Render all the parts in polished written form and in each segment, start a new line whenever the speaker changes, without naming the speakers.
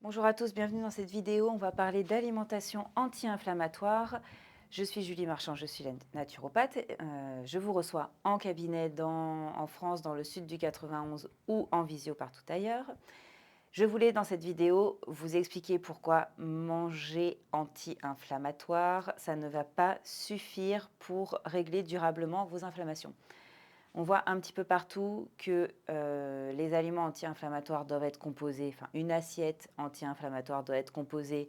Bonjour à tous, bienvenue dans cette vidéo. On va parler d'alimentation anti-inflammatoire. Je suis Julie Marchand, je suis la naturopathe. Je vous reçois en cabinet en France, dans le sud du 91 ou en visio partout ailleurs. Je voulais dans cette vidéo vous expliquer pourquoi manger anti-inflammatoire, ça ne va pas suffire pour régler durablement vos inflammations. On voit un petit peu partout que les aliments anti-inflammatoires doivent être composés, enfin une assiette anti-inflammatoire doit être composée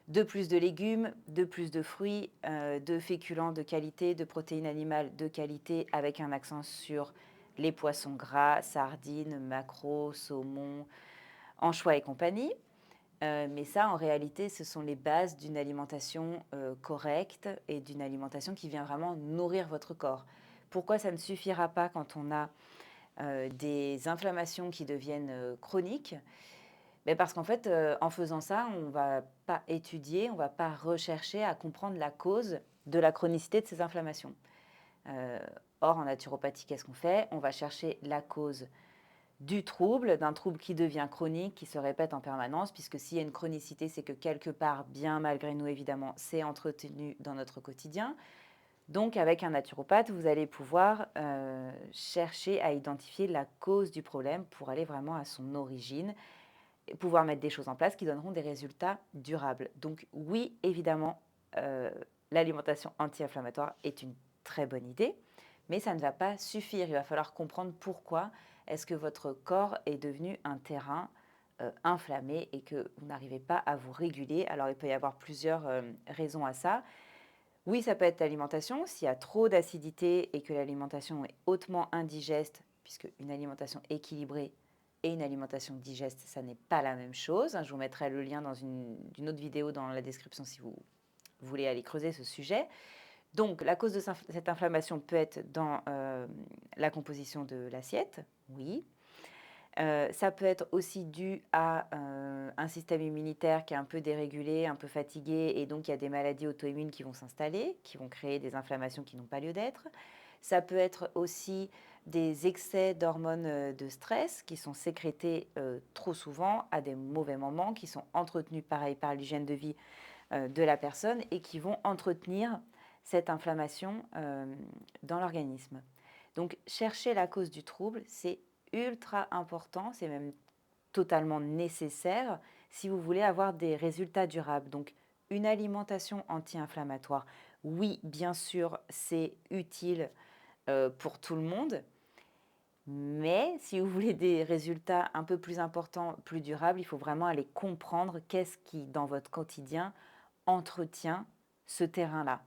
de plus de légumes, de plus de fruits, de féculents de qualité, de protéines animales de qualité, avec un accent sur les poissons gras, sardines, maquereaux, saumon, anchois et compagnie. Mais ça, en réalité, ce sont les bases d'une alimentation correcte et d'une alimentation qui vient vraiment nourrir votre corps. Pourquoi ça ne suffira pas quand on a des inflammations qui deviennent chroniques? Ben parce qu'en fait, en faisant ça, on ne va pas étudier, on ne va pas rechercher à comprendre la cause de la chronicité de ces inflammations. Euh, Or, en naturopathie, qu'est-ce qu'on fait? On va chercher la cause du trouble, d'un trouble qui devient chronique, qui se répète en permanence, puisque s'il y a une chronicité, c'est que quelque part, bien malgré nous évidemment, c'est entretenu dans notre quotidien. Donc avec un naturopathe, vous allez pouvoir chercher à identifier la cause du problème pour aller vraiment à son origine et pouvoir mettre des choses en place qui donneront des résultats durables. Donc oui, évidemment, euh, l'alimentation anti-inflammatoire est une très bonne idée, mais ça ne va pas suffire. Il va falloir comprendre pourquoi est-ce que votre corps est devenu un terrain inflammé et que vous n'arrivez pas à vous réguler. Alors il peut y avoir plusieurs raisons à ça. Oui, ça peut être l'alimentation. S'il y a trop d'acidité et que l'alimentation est hautement indigeste, puisque une alimentation équilibrée et une alimentation digeste, ça n'est pas la même chose. Je vous mettrai le lien dans une autre vidéo dans la description si vous voulez aller creuser ce sujet. Donc, la cause de cette inflammation peut être dans la composition de l'assiette, oui. Ça peut être aussi dû à un système immunitaire qui est un peu dérégulé, un peu fatigué, et donc il y a des maladies auto-immunes qui vont s'installer, qui vont créer des inflammations qui n'ont pas lieu d'être. Ça peut être aussi des excès d'hormones de stress qui sont sécrétés trop souvent à des mauvais moments, qui sont entretenus pareil par l'hygiène de vie de la personne et qui vont entretenir cette inflammation dans l'organisme. Donc chercher la cause du trouble, c'est ultra important, c'est même totalement nécessaire si vous voulez avoir des résultats durables. Donc une alimentation anti-inflammatoire, oui, bien sûr, c'est utile pour tout le monde, mais si vous voulez des résultats un peu plus importants, plus durables, il faut vraiment aller comprendre qu'est-ce qui, dans votre quotidien, entretient ce terrain-là.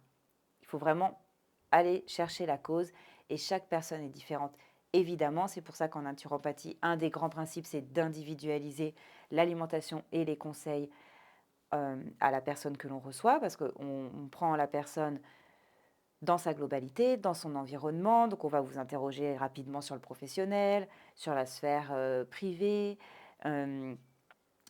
Il faut vraiment aller chercher la cause et chaque personne est différente. Évidemment, c'est pour ça qu'en naturopathie, un des grands principes, c'est d'individualiser l'alimentation et les conseils à la personne que l'on reçoit, parce qu'on prend la personne dans sa globalité, dans son environnement. Donc, on va vous interroger rapidement sur le professionnel, sur la sphère privée, euh,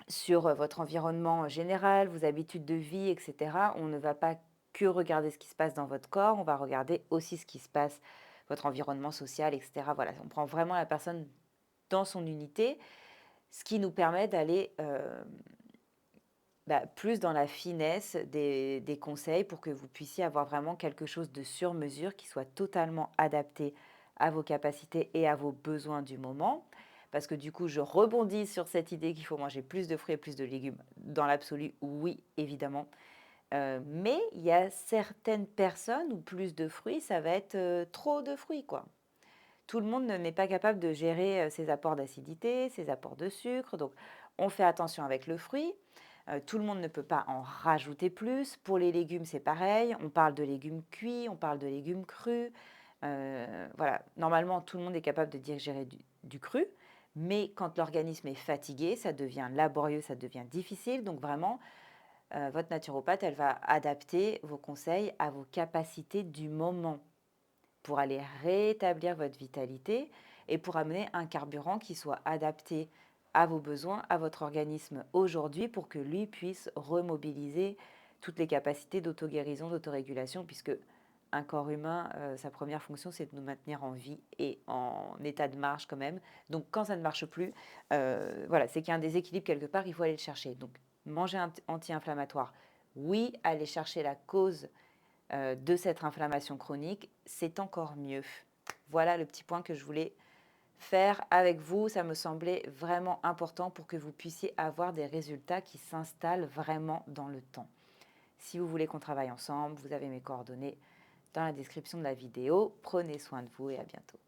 sur votre environnement général, vos habitudes de vie, etc. On ne va pas que regarder ce qui se passe dans votre corps, on va regarder aussi ce qui se passe, votre environnement social, etc. Voilà, on prend vraiment la personne dans son unité, ce qui nous permet d'aller plus dans la finesse des conseils pour que vous puissiez avoir vraiment quelque chose de sur mesure qui soit totalement adapté à vos capacités et à vos besoins du moment. Parce que du coup, je rebondis sur cette idée qu'il faut manger plus de fruits et plus de légumes. Dans l'absolu, oui, évidemment. Mais il y a certaines personnes où plus de fruits, ça va être trop de fruits, quoi. Tout le monde n'est pas capable de gérer ses apports d'acidité, ses apports de sucre. Donc, on fait attention avec le fruit. Tout le monde ne peut pas en rajouter plus. Pour les légumes, c'est pareil. On parle de légumes cuits, on parle de légumes crus. Voilà. Normalement, tout le monde est capable de digérer du cru. Mais quand l'organisme est fatigué, ça devient laborieux, ça devient difficile. Donc vraiment, votre naturopathe, elle va adapter vos conseils à vos capacités du moment pour aller rétablir votre vitalité et pour amener un carburant qui soit adapté à vos besoins, à votre organisme aujourd'hui pour que lui puisse remobiliser toutes les capacités d'auto-guérison, d'autorégulation, puisque un corps humain, sa première fonction, c'est de nous maintenir en vie et en état de marche quand même. Donc quand ça ne marche plus, voilà, c'est qu'il y a un déséquilibre quelque part, il faut aller le chercher. Donc manger un anti-inflammatoire, oui, aller chercher la cause de cette inflammation chronique, c'est encore mieux. Voilà le petit point que je voulais faire avec vous. Ça me semblait vraiment important pour que vous puissiez avoir des résultats qui s'installent vraiment dans le temps. Si vous voulez qu'on travaille ensemble, vous avez mes coordonnées dans la description de la vidéo. Prenez soin de vous et à bientôt.